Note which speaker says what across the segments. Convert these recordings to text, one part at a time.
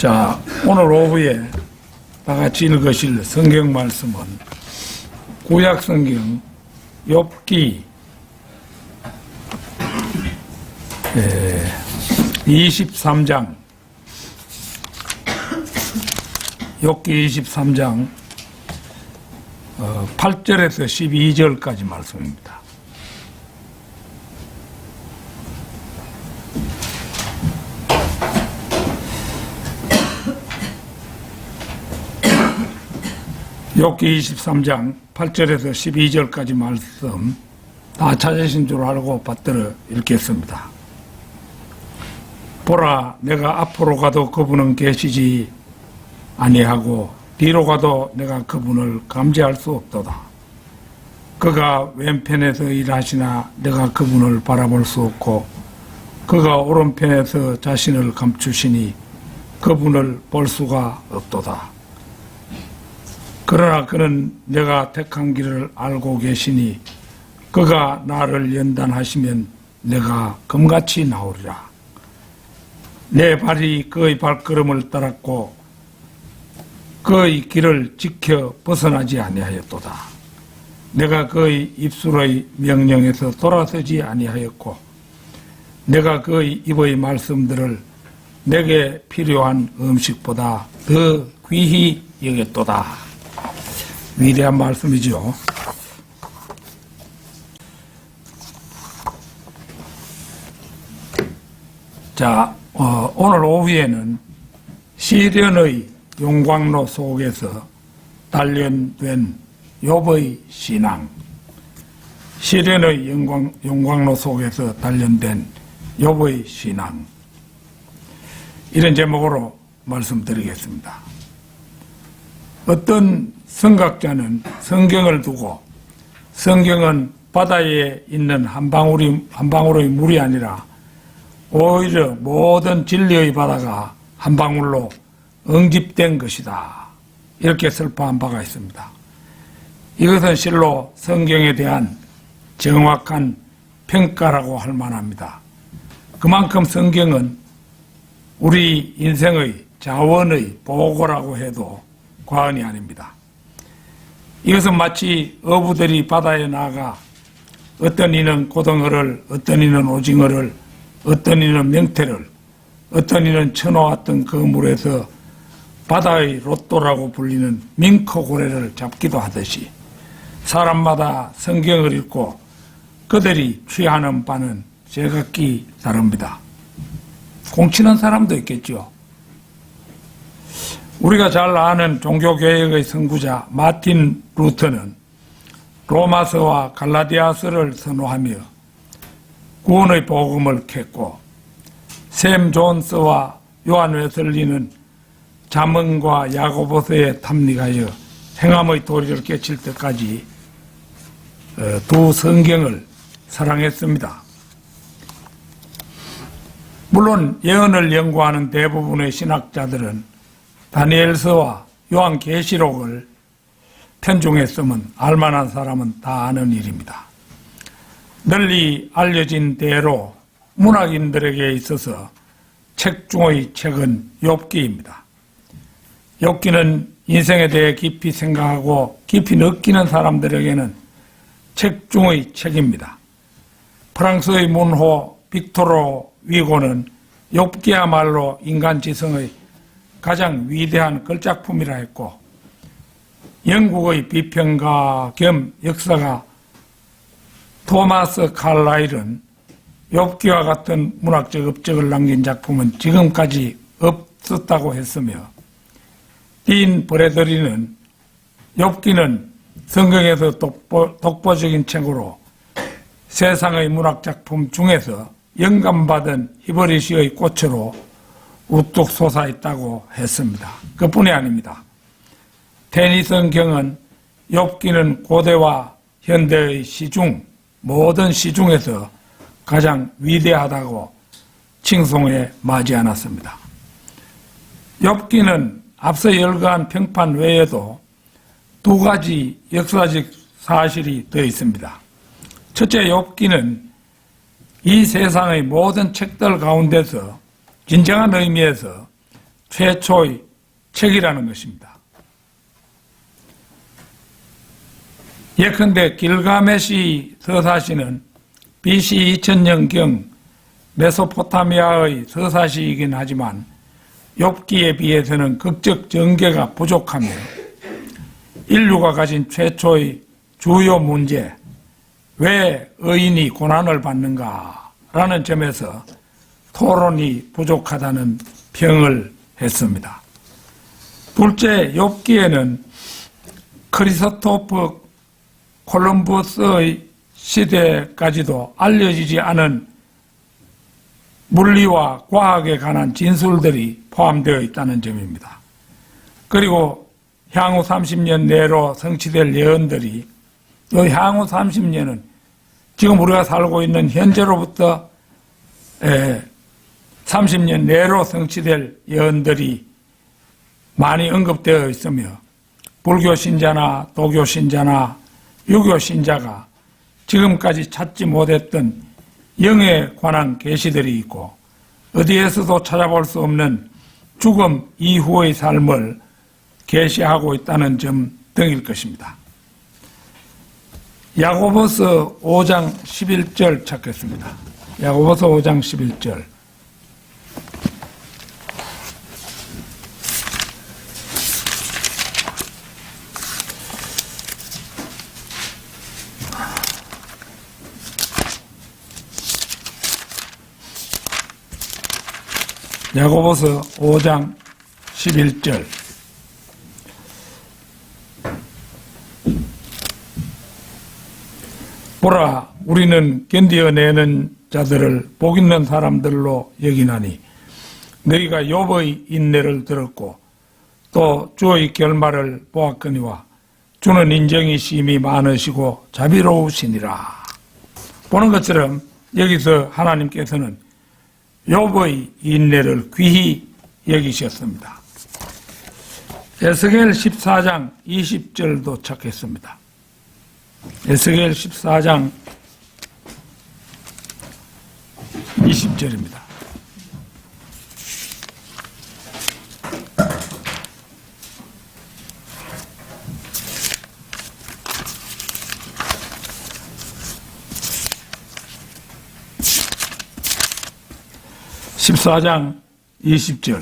Speaker 1: 자, 오늘 오후에 다 같이 읽으실 성경 말씀은 구약 성경 욥기 23장 욥기 23장 8절에서 12절까지 말씀입니다. 욥기 23장 8절에서 12절까지 말씀 다 찾으신 줄 알고 받들어 읽겠습니다. 보라, 내가 앞으로 가도 그분은 계시지 아니하고 뒤로 가도 내가 그분을 감지할 수 없도다. 그가 왼편에서 일하시나 내가 그분을 바라볼 수 없고 그가 오른편에서 자신을 감추시니 그분을 볼 수가 없도다. 그러나 그는 내가 택한 길을 알고 계시니 그가 나를 연단하시면 내가 금같이 나오리라. 내 발이 그의 발걸음을 따랐고 그의 길을 지켜 벗어나지 아니하였도다. 내가 그의 입술의 명령에서 돌아서지 아니하였고 내가 그의 입의 말씀들을 내게 필요한 음식보다 더 귀히 여겼도다. 위대한 말씀이죠. 자, 오늘 오후에는 시련의 용광로 속에서 단련된 욥의 신앙, 시련의 용광로 속에서 단련된 욥의 신앙, 이런 제목으로 말씀드리겠습니다. 어떤 성각자는 성경을 두고 성경은 바다에 있는 한 방울의 물이 아니라 오히려 모든 진리의 바다가 한 방울로 응집된 것이다. 이렇게 설파한 바가 있습니다. 이것은 실로 성경에 대한 정확한 평가라고 할 만합니다. 그만큼 성경은 우리 인생의 자원의 보고라고 해도 과언이 아닙니다. 이것은 마치 어부들이 바다에 나가 어떤 이는 고등어를, 어떤 이는 오징어를, 어떤 이는 명태를, 어떤 이는 쳐놓았던 그 물에서 바다의 로또라고 불리는 밍크고래를 잡기도 하듯이 사람마다 성경을 읽고 그들이 취하는 바는 제각기 다릅니다. 공치는 사람도 있겠죠. 우리가 잘 아는 종교개혁의 선구자 마틴 루터는 로마서와 갈라디아서를 선호하며 구원의 복음을 캤고 샘 존스와 요한 웨슬리는 잠언과 야고보서에 탐닉하여 행함의 도리를 깨칠 때까지 두 성경을 사랑했습니다. 물론 예언을 연구하는 대부분의 신학자들은 다니엘서와 요한계시록을 편중했으면 알만한 사람은 다 아는 일입니다. 널리 알려진 대로 문학인들에게 있어서 책 중의 책은 욥기입니다. 욥기는 인생에 대해 깊이 생각하고 깊이 느끼는 사람들에게는 책 중의 책입니다. 프랑스의 문호 빅토르 위고는 욥기야말로 인간 지성의 가장 위대한 걸작품이라 했고 영국의 비평가 겸 역사가 토마스 칼라일은 욥기와 같은 문학적 업적을 남긴 작품은 지금까지 없었다고 했으며 딘 브래더리는 욥기는 성경에서 독보적인 책으로 세상의 문학작품 중에서 영감받은 히브리시의 꽃으로 우뚝 솟아있다고 했습니다. 그뿐이 아닙니다. 테니성경은 욥기는 고대와 현대의 시중 모든 시중에서 가장 위대하다고 칭송해 마지 않았습니다. 욥기는 앞서 열거한 평판 외에도 두 가지 역사적 사실이 되어 있습니다. 첫째, 욥기는 이 세상의 모든 책들 가운데서 진정한 의미에서 최초의 책이라는 것입니다. 예컨대 길가메시 서사시는 BC 2000년경 메소포타미아의 서사시이긴 하지만 욥기에 비해서는 극적 전개가 부족하며 인류가 가진 최초의 주요 문제, 왜 의인이 고난을 받는가라는 점에서 토론이 부족하다는 평을 했습니다. 둘째, 욥기에는 크리스토프 콜럼버스의 시대까지도 알려지지 않은 물리와 과학에 관한 진술들이 포함되어 있다는 점입니다. 그리고 향후 30년 내로 성취될 예언들이, 이 향후 30년은 지금 우리가 살고 있는 현재로부터 30년 내로 성취될 예언들이 많이 언급되어 있으며, 불교 신자나 도교 신자나 유교 신자가 지금까지 찾지 못했던 영에 관한 계시들이 있고, 어디에서도 찾아볼 수 없는 죽음 이후의 삶을 계시하고 있다는 점 등일 것입니다. 야고보서 5장 11절 찾겠습니다. 야고보서 5장 11절. 야고보서 5장 11절. 보라, 우리는 견디어내는 자들을 복 있는 사람들로 여기나니 너희가 욥의 인내를 들었고 또 주의 결말을 보았거니와 주는 인정이 심히 많으시고 자비로우시니라. 보는 것처럼 여기서 하나님께서는 욥의 인내를 귀히 여기셨습니다. 에스겔 14장 20절도 찾겠습니다. 에스겔 14장 20절입니다. (14장 20절)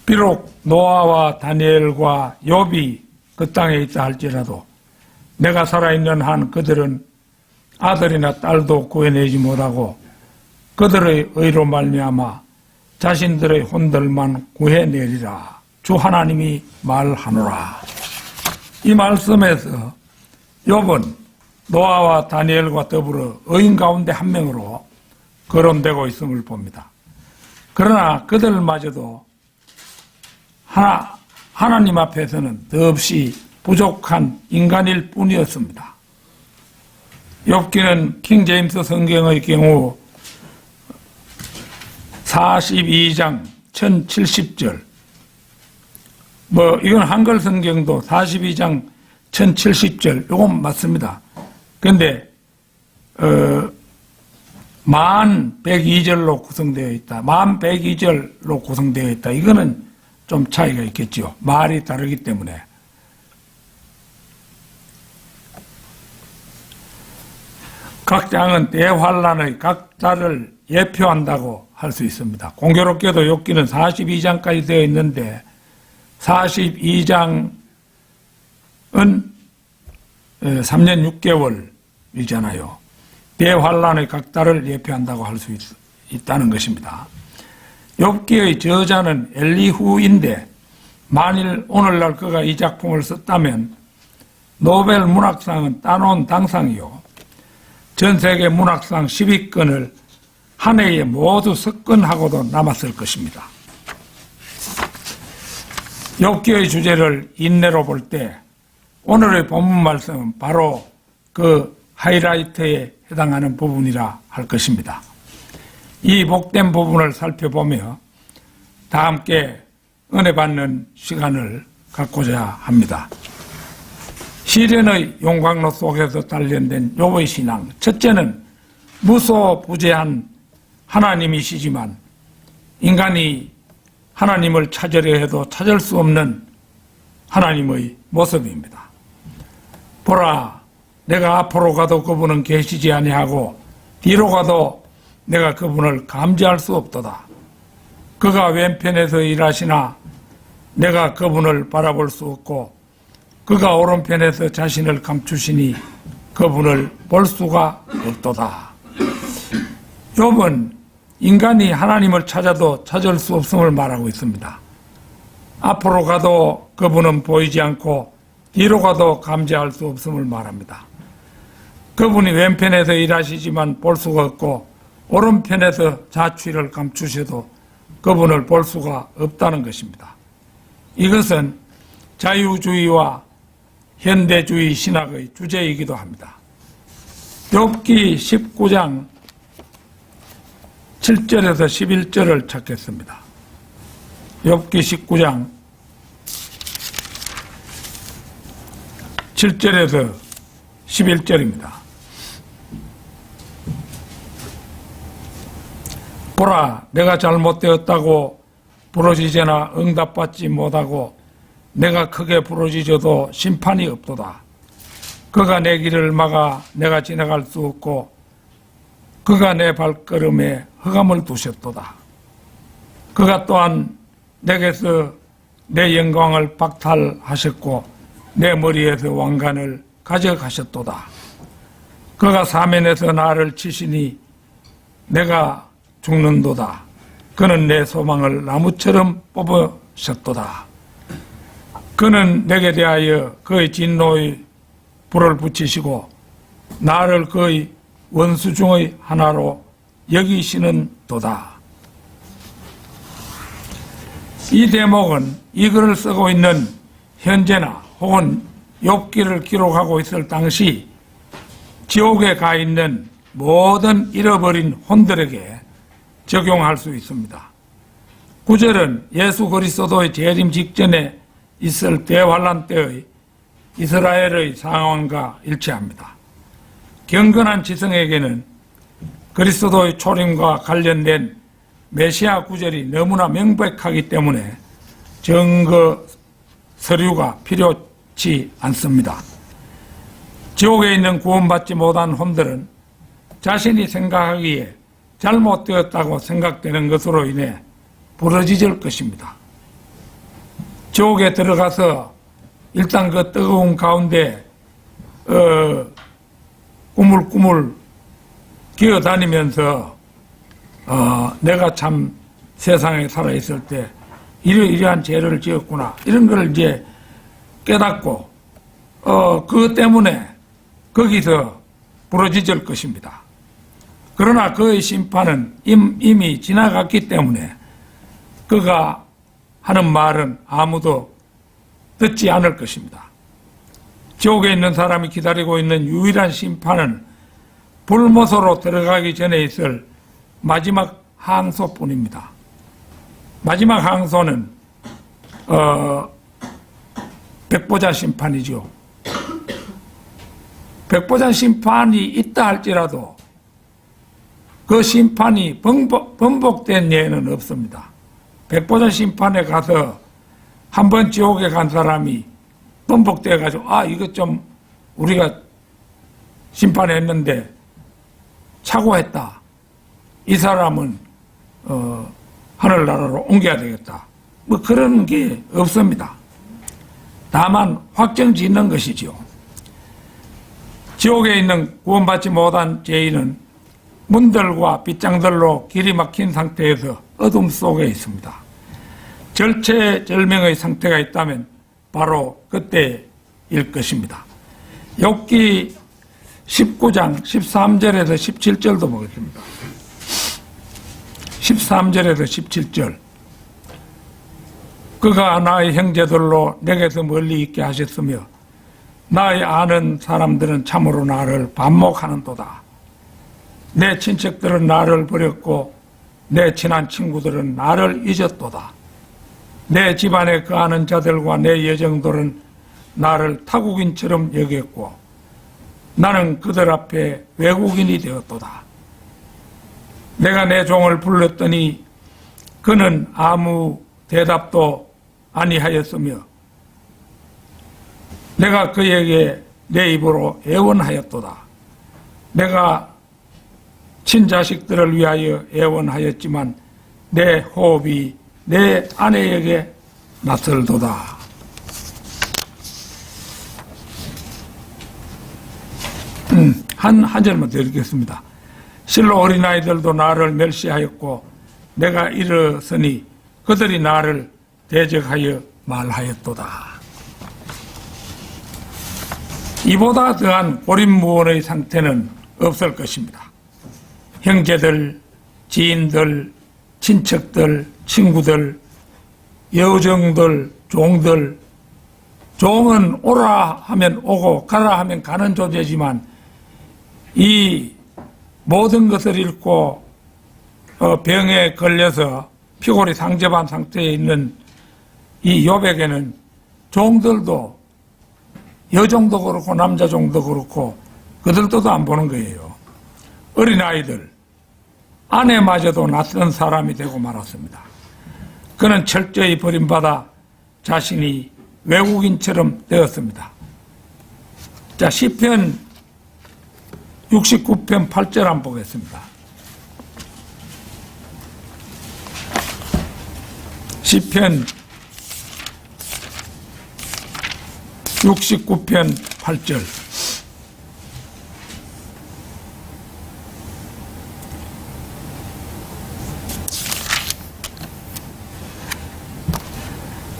Speaker 1: 비록 노아와 다니엘과 욥이 그 땅에 있다 할지라도 내가 살아있는 한 그들은 아들이나 딸도 구해내지 못하고 그들의 의로 말미암아 자신들의 혼들만 구해내리라. 주 하나님이 말하노라. 이 말씀에서 욥은 노아와 다니엘과 더불어 의인 가운데 한 명으로 거론되고 있음을 봅니다. 그러나 그들마저도 하나님 앞에서는 더없이 부족한 인간일 뿐이었습니다. 욥기는 킹제임스 성경의 경우 42장 1070절, 이건 한글 성경도 42장 1070절, 이건 맞습니다. 그런데 1102절로 구성되어 있다. 1102절로 구성되어 있다. 이거는 좀 차이가 있겠죠. 말이 다르기 때문에. 각 장은 대환란의 각자를 예표한다고 할 수 있습니다. 공교롭게도 욥기는 42장까지 되어 있는데 42장은 3년 6개월이잖아요. 대환란의 각자를 예표한다고 할 수 있다는 것입니다. 욥기의 저자는 엘리후인데 만일 오늘날 그가 이 작품을 썼다면 노벨 문학상은 따놓은 당상이요, 전 세계 문학상 10위권을 한 해에 모두 석권하고도 남았을 것입니다. 욥기의 주제를 인내로 볼 때 오늘의 본문 말씀은 바로 그 하이라이트에 해당하는 부분이라 할 것입니다. 이 복된 부분을 살펴보며 다 함께 은혜 받는 시간을 갖고자 합니다. 시련의 용광로 속에서 단련된 욥의 신앙. 첫째는 무소부재한 하나님이시지만 인간이 하나님을 찾으려 해도 찾을 수 없는 하나님의 모습입니다. 보라, 내가 앞으로 가도 그분은 계시지 아니하고 뒤로 가도 내가 그분을 감지할 수 없도다. 그가 왼편에서 일하시나 내가 그분을 바라볼 수 없고 그가 오른편에서 자신을 감추시니 그분을 볼 수가 없도다. 욥은 인간이 하나님을 찾아도 찾을 수 없음을 말하고 있습니다. 앞으로 가도 그분은 보이지 않고 뒤로 가도 감지할 수 없음을 말합니다. 그분이 왼편에서 일하시지만 볼 수가 없고 오른편에서 자취를 감추셔도 그분을 볼 수가 없다는 것입니다. 이것은 자유주의와 현대주의 신학의 주제이기도 합니다. 욥기 19장 7절에서 11절을 찾겠습니다. 욥기 19장 7절에서 11절입니다. 보라, 내가 잘못되었다고 부르짖으나 응답받지 못하고 내가 크게 부르짖어도 심판이 없도다. 그가 내 길을 막아 내가 지나갈 수 없고 그가 내 발걸음에 흑암을 두셨도다. 그가 또한 내게서 내 영광을 박탈하셨고 내 머리에서 왕관을 가져가셨도다. 그가 사면에서 나를 치시니 내가 죽는도다. 그는 내 소망을 나무처럼 뽑으셨도다. 그는 내게 대하여 그의 진노의 불을 붙이시고 나를 그의 원수 중의 하나로 여기시는 도다. 이 대목은 이 글을 쓰고 있는 현재나 혹은 욥기를 기록하고 있을 당시 지옥에 가 있는 모든 잃어버린 혼들에게 적용할 수 있습니다. 9절은 예수 그리스도의 재림 직전에 있을 대환란 때의 이스라엘의 상황과 일치합니다. 경건한 지성에게는 그리스도의 초림과 관련된 메시아 구절이 너무나 명백하기 때문에 증거 서류가 필요치 않습니다. 지옥에 있는 구원받지 못한 혼들은 자신이 생각하기에 잘못되었다고 생각되는 것으로 인해 부러지질 것입니다. 지옥에 들어가서 일단 그 뜨거운 가운데 꾸물꾸물 기어다니면서 내가 참 세상에 살아있을 때 이러한 죄를 지었구나 이런 걸 이제 깨닫고 그것 때문에 거기서 부러지질 것입니다. 그러나 그의 심판은 이미 지나갔기 때문에 그가 하는 말은 아무도 듣지 않을 것입니다. 지옥에 있는 사람이 기다리고 있는 유일한 심판은 불못으로 들어가기 전에 있을 마지막 항소뿐입니다. 마지막 항소는 백보자 심판이죠. 백보자 심판이 있다 할지라도 그 심판이 번복된 예는 없습니다. 백보자 심판에 가서 한번 지옥에 간 사람이 번복돼 가지고 이것 좀 우리가 심판했는데 착오했다. 이 사람은 하늘나라로 옮겨야 되겠다. 뭐 그런 게 없습니다. 다만 확정 짓는 것이죠. 지옥에 있는 구원받지 못한 죄인은 문들과 빗장들로 길이 막힌 상태에서 어둠 속에 있습니다. 절체절명의 상태가 있다면 바로 그때일 것입니다. 욥기 19장 13절에서 17절도 보겠습니다. 13절에서 17절. 그가 나의 형제들로 내게서 멀리 있게 하셨으며 나의 아는 사람들은 참으로 나를 반목하는도다. 내 친척들은 나를 버렸고 내 친한 친구들은 나를 잊었도다. 내 집안에 거하는 자들과 내 여정들은 나를 타국인처럼 여겼고 나는 그들 앞에 외국인이 되었도다. 내가 내 종을 불렀더니 그는 아무 대답도 아니하였으며 내가 그에게 내 입으로 애원하였도다. 내가 친자식들을 위하여 애원하였지만 내 호흡이 내 아내에게 낯설도다. 한 절만 더 읽겠습니다. 실로 어린아이들도 나를 멸시하였고 내가 일어서니 그들이 나를 대적하여 말하였도다. 이보다 더한 고립무원의 상태는 없을 것입니다. 형제들, 지인들, 친척들, 친구들, 여정들, 종들, 종은 오라 하면 오고 가라 하면 가는 존재지만 이 모든 것을 잃고 병에 걸려서 피골이 상접한 상태에 있는 이 욥에게는 종들도 여종도 그렇고 남자종도 그렇고 그들도 안 보는 거예요. 어린아이들, 아내마저도 낯선 사람이 되고 말았습니다. 그는 철저히 버림받아 자신이 외국인처럼 되었습니다. 자, 시편 69편 8절 한번 보겠습니다. 시편 69편 8절.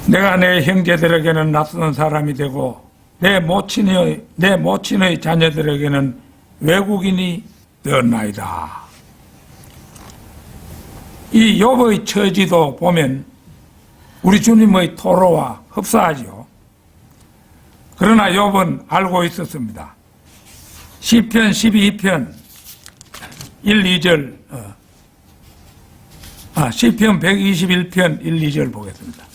Speaker 1: 내가 내 형제들에게는 낯선 사람이 되고 내 모친의 자녀들에게는 외국인이 되었나이다. 이 욥의 처지도 보면 우리 주님의 토로와 흡사하죠. 그러나 욥은 알고 있었습니다. 시편 12편 1, 2절 시편 121편 1, 2절 보겠습니다.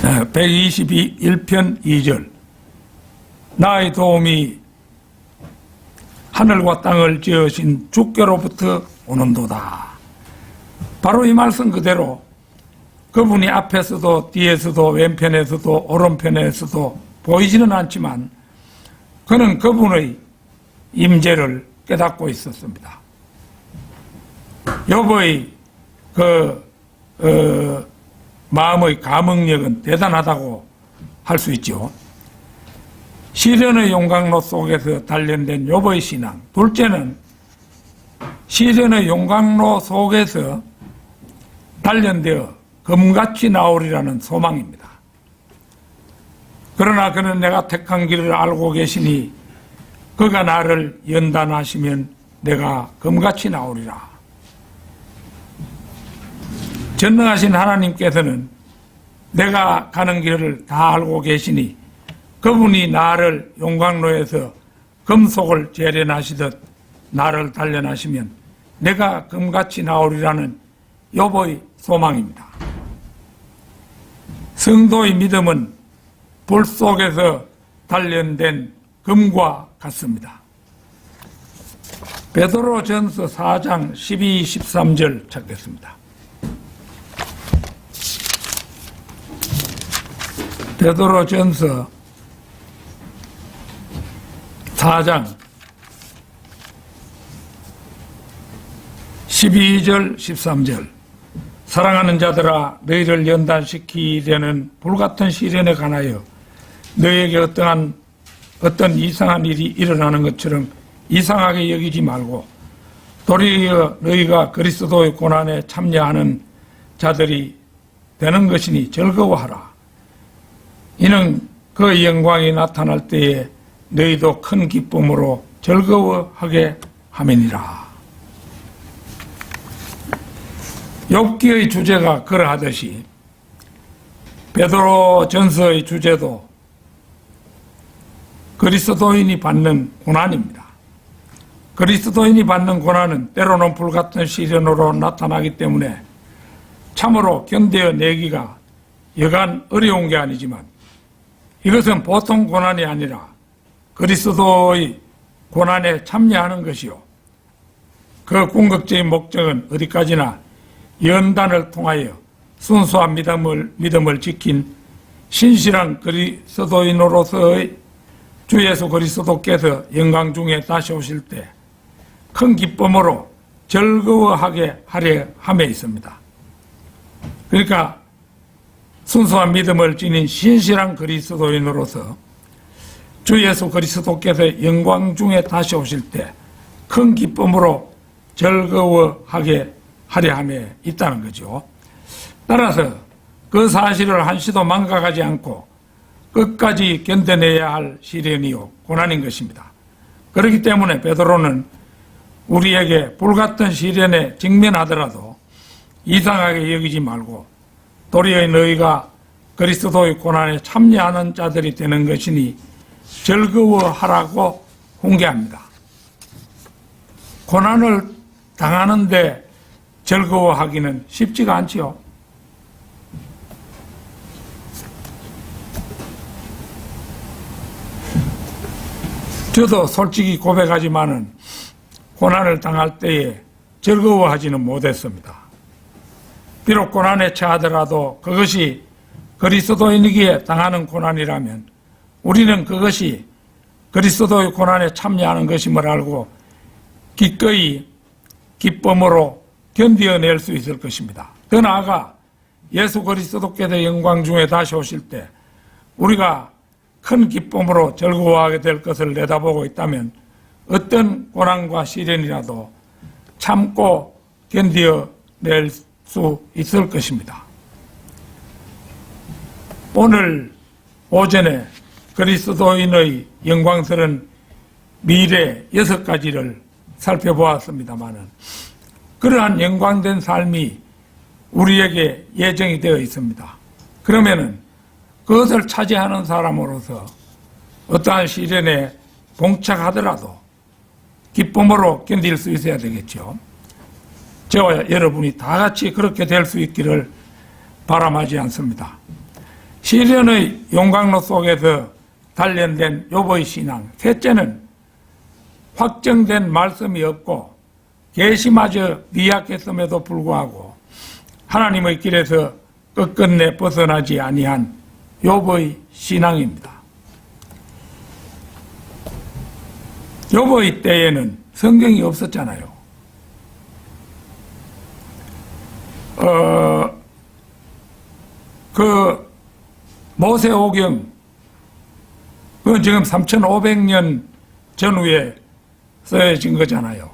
Speaker 1: 네, 121편 2절. 나의 도움이 하늘과 땅을 지으신 주께로부터 오는도다. 바로 이 말씀 그대로 그분이 앞에서도 뒤에서도 왼편에서도 오른편에서도 보이지는 않지만 그는 그분의 임재를 깨닫고 있었습니다. 욥의 마음의 감흥력은 대단하다고 할 수 있죠. 시련의 용광로 속에서 단련된 욥의 신앙. 둘째는 시련의 용광로 속에서 단련되어 금같이 나오리라는 소망입니다. 그러나 그는 내가 택한 길을 알고 계시니 그가 나를 연단하시면 내가 금같이 나오리라. 전능하신 하나님께서는 내가 가는 길을 다 알고 계시니 그분이 나를 용광로에서 금속을 재련하시듯 나를 단련하시면 내가 금같이 나오리라는 욥의 소망입니다. 성도의 믿음은 불 속에서 단련된 금과 같습니다. 베드로전서 4장 12, 13절 찾겠습니다. 베드로전서 4장 12절 13절. 사랑하는 자들아, 너희를 연단시키려는 불같은 시련에 관하여 너희에게 어떤 이상한 일이 일어나는 것처럼 이상하게 여기지 말고 도리어 너희가 그리스도의 고난에 참여하는 자들이 되는 것이니 즐거워하라. 이는 그 영광이 나타날 때에 너희도 큰 기쁨으로 즐거워하게 함이니라. 욥기의 주제가 그러하듯이 베드로전서의 주제도 그리스도인이 받는 고난입니다. 그리스도인이 받는 고난은 때로는 불같은 시련으로 나타나기 때문에 참으로 견뎌내기가 여간 어려운 게 아니지만 이것은 보통 고난이 아니라 그리스도의 고난에 참여하는 것이요. 그 궁극적인 목적은 어디까지나 연단을 통하여 순수한 믿음을 지킨 신실한 그리스도인으로서의 주 예수 그리스도께서 영광 중에 다시 오실 때 큰 기쁨으로 즐거워하게 하려 함에 있습니다. 그러니까 순수한 믿음을 지닌 신실한 그리스도인으로서 주 예수 그리스도께서 영광 중에 다시 오실 때 큰 기쁨으로 즐거워하게 하려 함에 있다는 거죠. 따라서 그 사실을 한시도 망각하지 않고 끝까지 견뎌내야 할 시련이요 고난인 것입니다. 그렇기 때문에 베드로는 우리에게 불같은 시련에 직면하더라도 이상하게 여기지 말고 도리어 너희가 그리스도의 고난에 참여하는 자들이 되는 것이니 즐거워하라고 훈계합니다. 고난을 당하는데 즐거워하기는 쉽지가 않지요. 저도 솔직히 고백하지만은 고난을 당할 때에 즐거워하지는 못했습니다. 비록 고난에 처하더라도 그것이 그리스도인이기에 당하는 고난이라면 우리는 그것이 그리스도의 고난에 참여하는 것임을 알고 기꺼이 기쁨으로 견뎌낼 수 있을 것입니다. 더 나아가 예수 그리스도께서 영광 중에 다시 오실 때 우리가 큰 기쁨으로 즐거워하게 될 것을 내다보고 있다면 어떤 고난과 시련이라도 참고 견뎌낼 수 있을 것입니다. 오늘 오전에 그리스도인의 영광스러운 미래 6가지를 살펴보았습니다마는 그러한 영광된 삶이 우리에게 예정이 되어 있습니다. 그러면은 그것을 차지하는 사람으로서 어떠한 시련에 봉착하더라도 기쁨으로 견딜 수 있어야 되겠죠. 저와 여러분이 다 같이 그렇게 될 수 있기를 바람하지 않습니다. 시련의 용광로 속에서 단련된 욥의 신앙. 셋째는 확정된 말씀이 없고 계시마저 미약했음에도 불구하고 하나님의 길에서 끝끝내 벗어나지 아니한 욥의 신앙입니다. 욥의 때에는 성경이 없었잖아요. 그 모세오경 그건 지금 3500년 전후에 써진 거잖아요.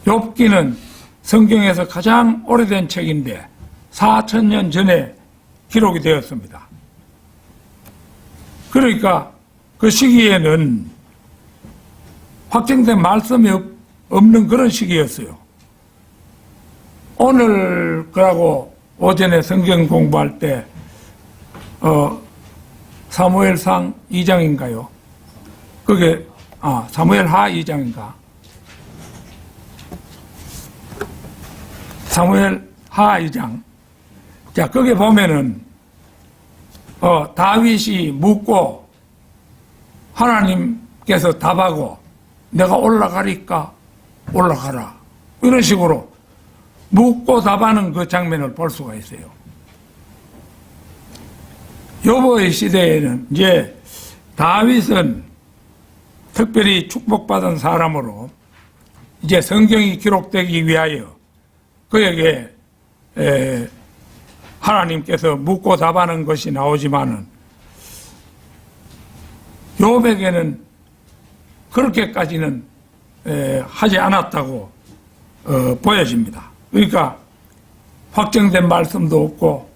Speaker 1: 욥기는 성경에서 가장 오래된 책인데 4000년 전에 기록이 되었습니다. 그러니까 그 시기에는 확정된 말씀이 없는 그런 시기였어요. 오늘 그러고 오전에 성경 공부할 때 사무엘상 2장인가요? 그게 사무엘하 2장인가? 사무엘하 2장. 자, 거기 보면은 다윗이 묻고 하나님께서 답하고 내가 올라가리까 올라가라 이런 식으로 묻고 답하는 그 장면을 볼 수가 있어요. 욥의 시대에는 이제 다윗은 특별히 축복받은 사람으로 이제 성경이 기록되기 위하여 그에게 하나님께서 묻고 답하는 것이 나오지만은 욥에게는 그렇게까지는 하지 않았다고 보여집니다. 그러니까 확정된 말씀도 없고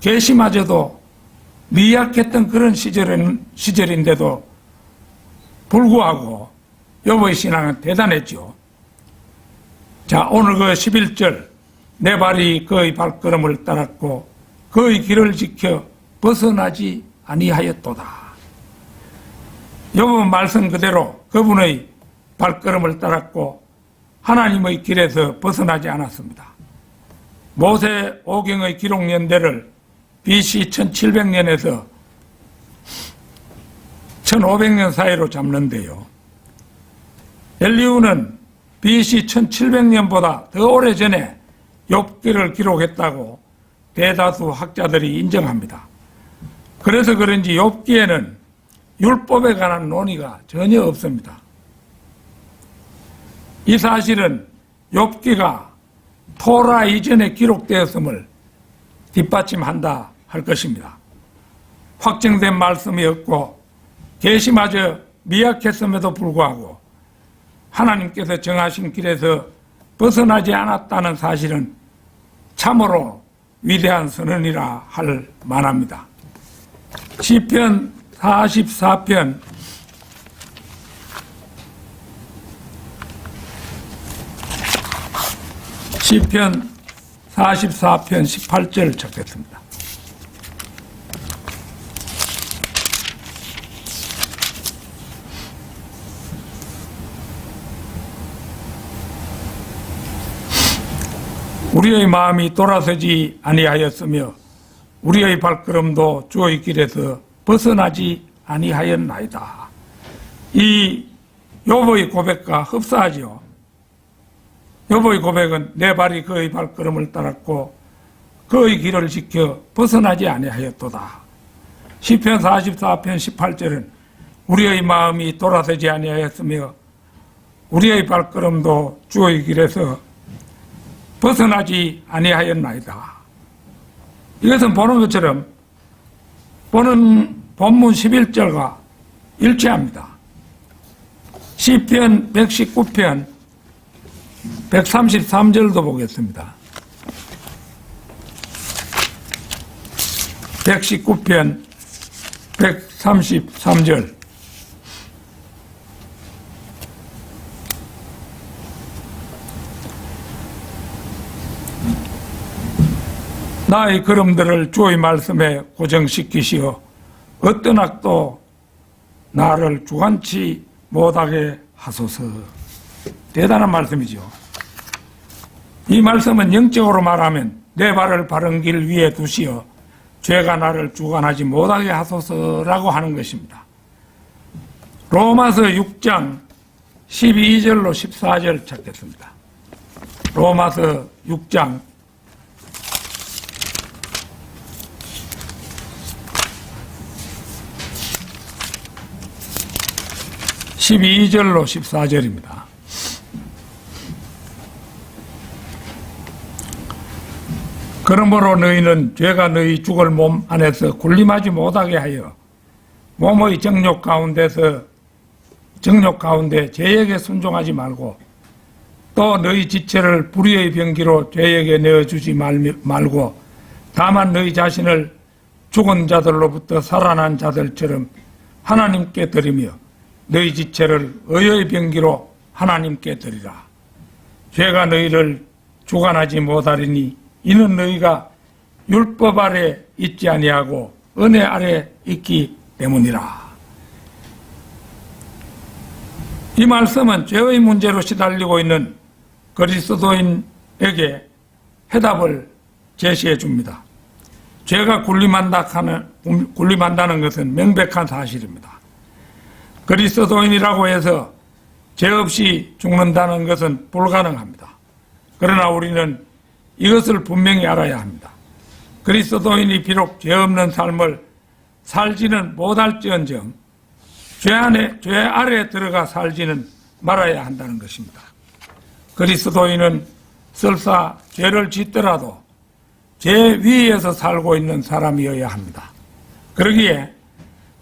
Speaker 1: 계시마저도 미약했던 그런 시절인데도 불구하고 욥의 신앙은 대단했죠. 자, 오늘 그 11절 내 발이 그의 발걸음을 따랐고 그의 길을 지켜 벗어나지 아니하였도다. 욥은 말씀 그대로 그분의 발걸음을 따랐고 하나님의 길에서 벗어나지 않았습니다. 모세 오경의 기록 연대를 BC 1700년에서 1500년 사이로 잡는데요. 엘리후는 BC 1700년보다 더 오래전에 욥기를 기록했다고 대다수 학자들이 인정합니다. 그래서 그런지 욥기에는 율법에 관한 논의가 전혀 없습니다. 이 사실은 욥기가 토라 이전에 기록되었음을 뒷받침한다 할 것입니다. 확정된 말씀이 없고 계시마저 미약했음에도 불구하고 하나님께서 정하신 길에서 벗어나지 않았다는 사실은 참으로 위대한 선언이라 할 만합니다. 시편 44편 18절 찾겠습니다. 우리의 마음이 돌아서지 아니하였으며 우리의 발걸음도 주의 길에서 벗어나지 아니하였나이다. 이 욥의 고백과 흡사하지요. 욥의 고백은 내 발이 그의 발걸음을 따랐고 그의 길을 지켜 벗어나지 아니하였도다. 시편 44편 18절은 우리의 마음이 돌아서지 아니하였으며 우리의 발걸음도 주의 길에서 벗어나지 아니하였나이다. 이것은 보는 것처럼 보는 본문 11절과 일치합니다. 시편 119편 133절도 보겠습니다. 119편 133절 나의 걸음들을 주의 말씀에 고정시키시어 어떤 악도 나를 주관치 못하게 하소서. 대단한 말씀이죠. 이 말씀은 영적으로 말하면 내 발을 바른 길 위에 두시어 죄가 나를 주관하지 못하게 하소서라고 하는 것입니다. 로마서 6장 12절로 14절 찾겠습니다. 로마서 6장 12절로 14절입니다. 그러므로 너희는 죄가 너희 죽을 몸 안에서 군림하지 못하게 하여 몸의 정욕 가운데 죄에게 순종하지 말고 또 너희 지체를 불의의 병기로 죄에게 내어주지 말고 다만 너희 자신을 죽은 자들로부터 살아난 자들처럼 하나님께 드리며 너희 지체를 의의 병기로 하나님께 드리라. 죄가 너희를 주관하지 못하리니 이는 너희가 율법 아래 있지 아니하고 은혜 아래 있기 때문이라. 이 말씀은 죄의 문제로 시달리고 있는 그리스도인에게 해답을 제시해 줍니다. 죄가 군림한다는 것은 명백한 사실입니다. 그리스도인이라고 해서 죄 없이 죽는다는 것은 불가능합니다. 그러나 우리는 이것을 분명히 알아야 합니다. 그리스도인이 비록 죄 없는 삶을 살지는 못할지언정 죄 아래 들어가 살지는 말아야 한다는 것입니다. 그리스도인은 설사 죄를 짓더라도 죄 위에서 살고 있는 사람이어야 합니다. 그러기에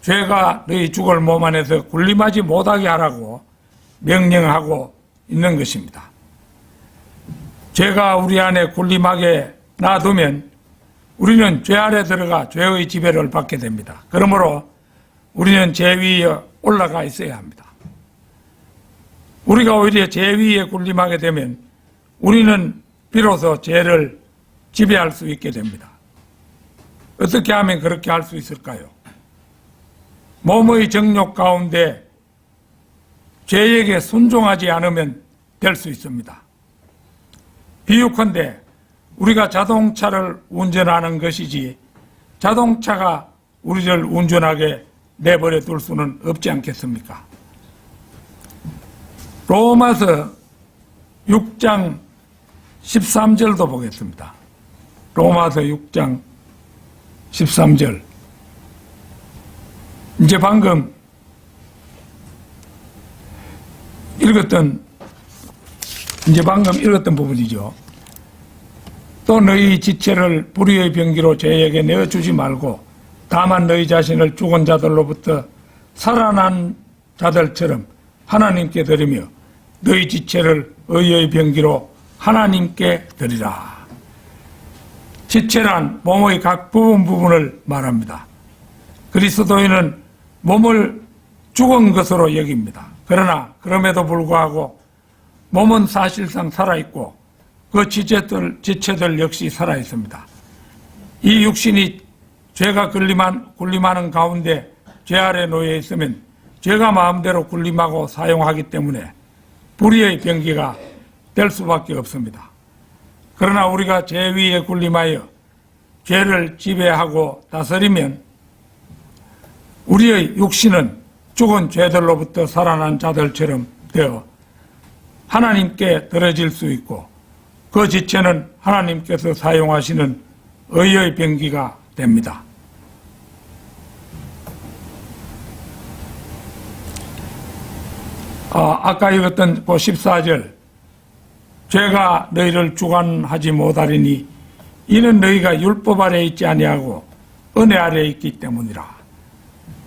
Speaker 1: 죄가 너희 죽을 몸 안에서 군림하지 못하게 하라고 명령하고 있는 것입니다. 죄가 우리 안에 군림하게 놔두면 우리는 죄 아래 들어가 죄의 지배를 받게 됩니다. 그러므로 우리는 죄 위에 올라가 있어야 합니다. 우리가 오히려 죄 위에 군림하게 되면 우리는 비로소 죄를 지배할 수 있게 됩니다. 어떻게 하면 그렇게 할 수 있을까요? 몸의 정욕 가운데 죄에게 순종하지 않으면 될 수 있습니다. 비유컨대 우리가 자동차를 운전하는 것이지 자동차가 우리를 운전하게 내버려 둘 수는 없지 않겠습니까? 로마서 6장 13절도 보겠습니다. 로마서 6장 13절. 이제 방금 읽었던 부분이죠. 또 너희 지체를 불의의 병기로 죄에게 내어주지 말고 다만 너희 자신을 죽은 자들로부터 살아난 자들처럼 하나님께 드리며 너희 지체를 의의 병기로 하나님께 드리라. 지체란 몸의 각 부분을 말합니다. 그리스도인은 몸을 죽은 것으로 여깁니다. 그러나 그럼에도 불구하고 몸은 사실상 살아있고 그 지체들 역시 살아있습니다. 이 육신이 죄가 군림하는 가운데 죄 아래 놓여 있으면 죄가 마음대로 군림하고 사용하기 때문에 불의의 병기가 될 수밖에 없습니다. 그러나 우리가 죄 위에 군림하여 죄를 지배하고 다스리면 우리의 육신은 죽은 죄들로부터 살아난 자들처럼 되어 하나님께 드려질 수 있고 그 지체는 하나님께서 사용하시는 의의 병기가 됩니다. 아까 읽었던 그 14절, 죄가 너희를 주관하지 못하리니 이는 너희가 율법 아래 있지 아니하고 은혜 아래 있기 때문이라.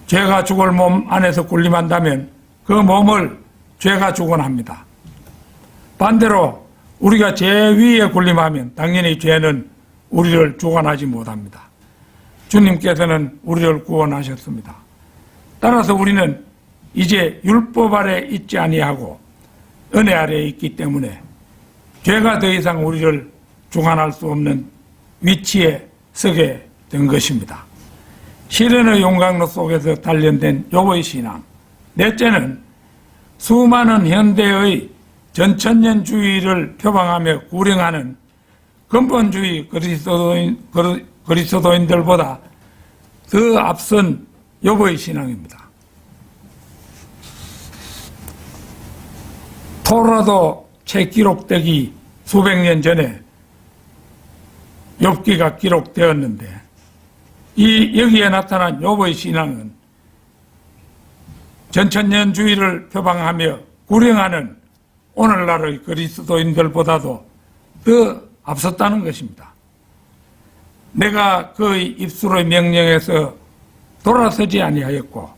Speaker 1: 죄가 죽을 몸 안에서 군림한다면 그 몸을 죄가 주관합니다. 반대로 우리가 죄 위에 군림하면 당연히 죄는 우리를 주관하지 못합니다. 주님께서는 우리를 구원하셨습니다. 따라서 우리는 이제 율법 아래 있지 아니하고 은혜 아래 있기 때문에 죄가 더 이상 우리를 주관할 수 없는 위치에 서게 된 것입니다. 시련의 용광로 속에서 단련된 욥의 신앙. 넷째는 수많은 현대의 전천년주의를 표방하며 구령하는 근본주의 그리스도인들보다 더 앞선 욥의 신앙입니다. 토라도 책 기록되기 수백 년 전에 욥기가 기록되었는데 여기에 나타난 욥의 신앙은 전천년주의를 표방하며 구령하는 오늘날의 그리스도인들보다도 더 앞섰다는 것입니다. 내가 그의 입술의 명령에서 돌아서지 아니하였고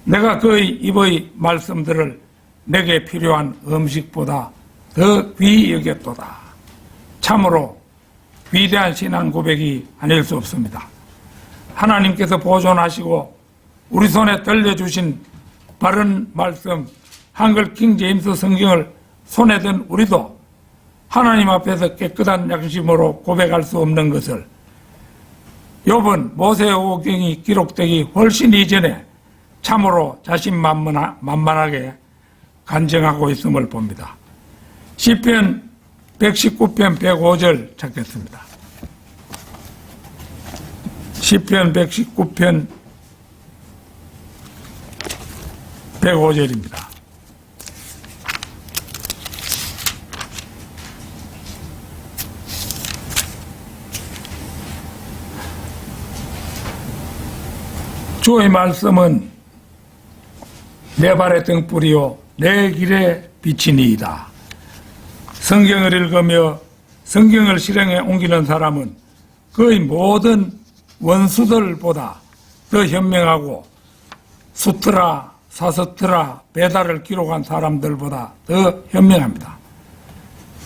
Speaker 1: 내가 그의 입의 말씀들을 내게 필요한 음식보다 더 귀히 여겼도다. 참으로 위대한 신앙 고백이 아닐 수 없습니다. 하나님께서 보존하시고 우리 손에 들려주신 바른 말씀 한글 킹 제임스 성경을 손에 든 우리도 하나님 앞에서 깨끗한 양심으로 고백할 수 없는 것을 욥은 모세오경이 기록되기 훨씬 이전에 참으로 자신만만하게 간증하고 있음을 봅니다. 시편 119편 105절 찾겠습니다. 시편 119편 105절입니다. 주의 말씀은 내 발의 등불이요 내 길의 빛이니이다. 성경을 읽으며 성경을 실행에 옮기는 사람은 그의 모든 원수들보다 더 현명하고 수트라, 사스트라, 베다를 기록한 사람들보다 더 현명합니다.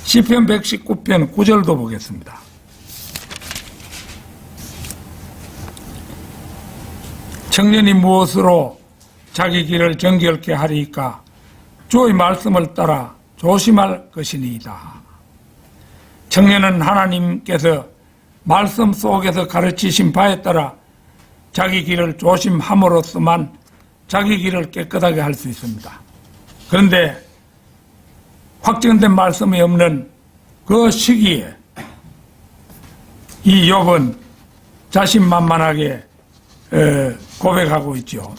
Speaker 1: 시편 119편 9절도 보겠습니다. 청년이 무엇으로 자기 길을 정결케 하리이까 주의 말씀을 따라 조심할 것이니이다. 청년은 하나님께서 말씀 속에서 가르치신 바에 따라 자기 길을 조심함으로써만 자기 길을 깨끗하게 할 수 있습니다. 그런데 확정된 말씀이 없는 그 시기에 이 욥은 자신만만하게 고백하고 있죠.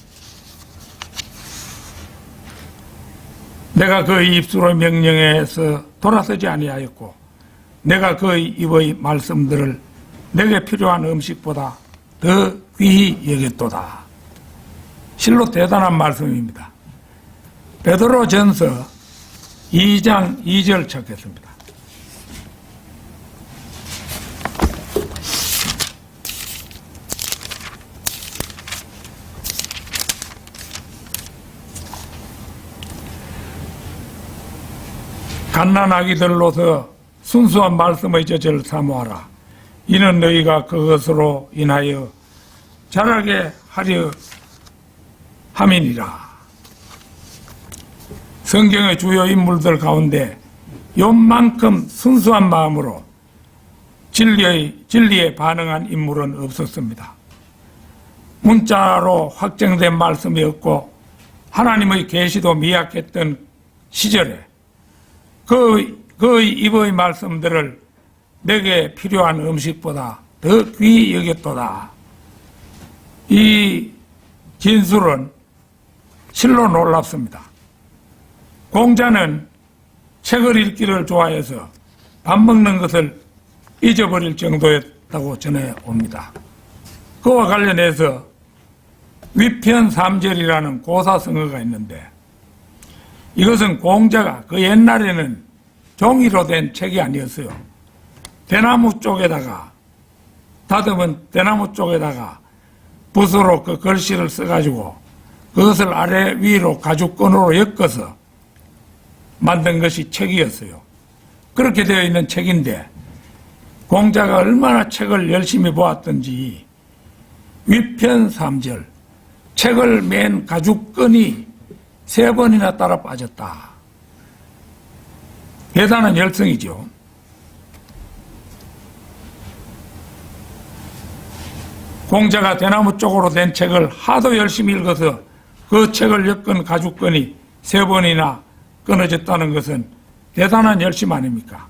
Speaker 1: 내가 그의 입술의 명령에서 돌아서지 아니하였고 내가 그의 입의 말씀들을 내게 필요한 음식보다 더 귀히 여겼도다. 실로 대단한 말씀입니다. 베드로전서 2장 2절 찾겠습니다. 갓난아기들로서 순수한 말씀의 젖을 사모하라. 이는 너희가 그것으로 인하여 자라게 하려 함이니라. 성경의 주요 인물들 가운데 요만큼 순수한 마음으로 진리에 반응한 인물은 없었습니다. 문자로 확정된 말씀이 없고 하나님의 계시도 미약했던 시절에 그의 입의 말씀들을 내게 필요한 음식보다 더 귀히 여겼도다. 이 진술은 실로 놀랍습니다. 공자는 책을 읽기를 좋아해서 밥 먹는 것을 잊어버릴 정도였다고 전해옵니다. 그와 관련해서 위편 3절이라는 고사성어가 있는데 이것은 공자가 그 옛날에는 종이로 된 책이 아니었어요. 대나무 쪽에다가 다듬은 대나무 쪽에다가 붓으로 그 글씨를 써가지고 그것을 아래 위로 가죽끈으로 엮어서 만든 것이 책이었어요. 그렇게 되어 있는 책인데 공자가 얼마나 책을 열심히 보았던지 위편 3절 책을 맨 가죽끈이 3번이나 따라 빠졌다. 대단한 열성이죠. 공자가 대나무 쪽으로 된 책을 하도 열심히 읽어서 그 책을 엮은 가죽끈이 3번이나 끊어졌다는 것은 대단한 열심 아닙니까?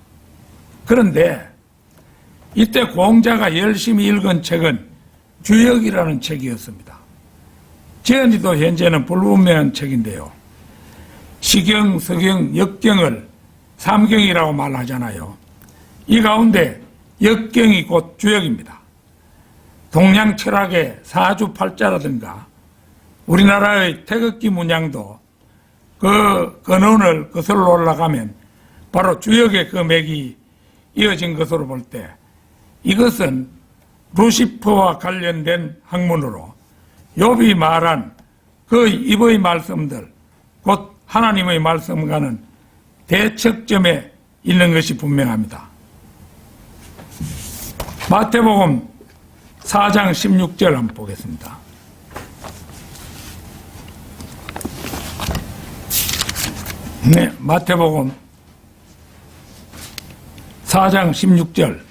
Speaker 1: 그런데 이때 공자가 열심히 읽은 책은 주역이라는 책이었습니다. 지은이도 현재는 불분명한 책인데요. 시경, 서경, 역경을 삼경이라고 말하잖아요. 이 가운데 역경이 곧 주역입니다. 동양 철학의 사주팔자라든가 우리나라의 태극기 문양도 그 근원을 거슬러 올라가면 바로 주역의 그 맥이 이어진 것으로 볼 때 이것은 루시퍼와 관련된 학문으로 욥이 말한 그 입의 말씀들 곧 하나님의 말씀과는 대척점에 있는 것이 분명합니다. 마태복음 4장 16절 한번 보겠습니다. 네, 마태복음 4장 16절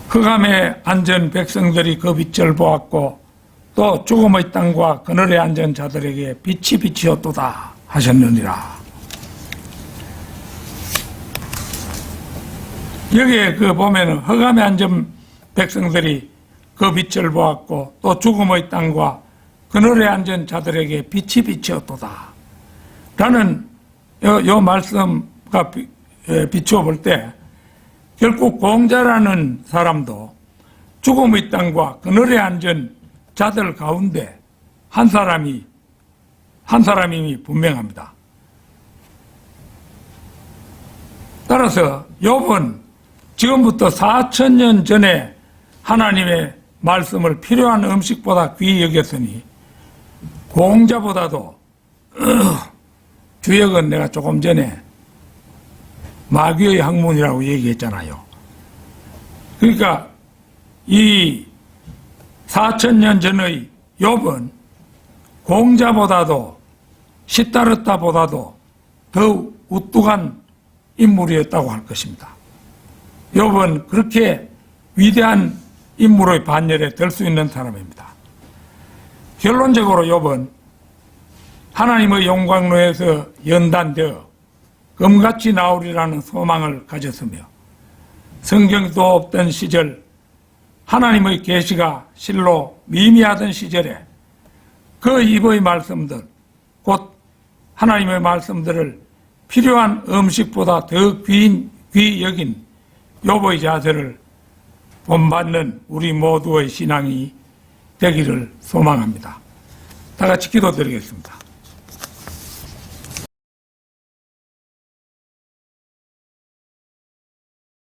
Speaker 1: 흑암에 앉은 백성들이 그 빛을 보았고 또 죽음의 땅과 그늘에 앉은 자들에게 빛이 비치었도다 하셨느니라. 여기에 그 보면은 흑암에 앉은 백성들이 그 빛을 보았고 또 죽음의 땅과 그늘에 앉은 자들에게 빛이 비치었도다 라는 요 말씀과 비추어 볼 때 결국 공자라는 사람도 죽음의 땅과 그늘에 앉은 자들 가운데 한 사람임이 분명합니다. 따라서 욥은 지금부터 4,000년 전에 하나님의 말씀을 필요한 음식보다 귀히 여겼으니 공자보다도 주역은 내가 조금 전에 마귀의 학문이라고 얘기했잖아요. 그러니까 이 4,000년 전의 욥은 공자보다도 시타르타보다도 더 우뚝한 인물이었다고 할 것입니다. 욥은 그렇게 위대한 인물의 반열에 들 수 있는 사람입니다. 결론적으로 욥은 하나님의 영광로에서 연단되어 금같이 나오리라는 소망을 가졌으며 성경도 없던 시절 하나님의 계시가 실로 미미하던 시절에 그 입의 말씀들, 곧 하나님의 말씀들을 필요한 음식보다 더 귀 여긴 욥의 자세를 본받는 우리 모두의 신앙이 되기를 소망합니다. 다 같이 기도드리겠습니다.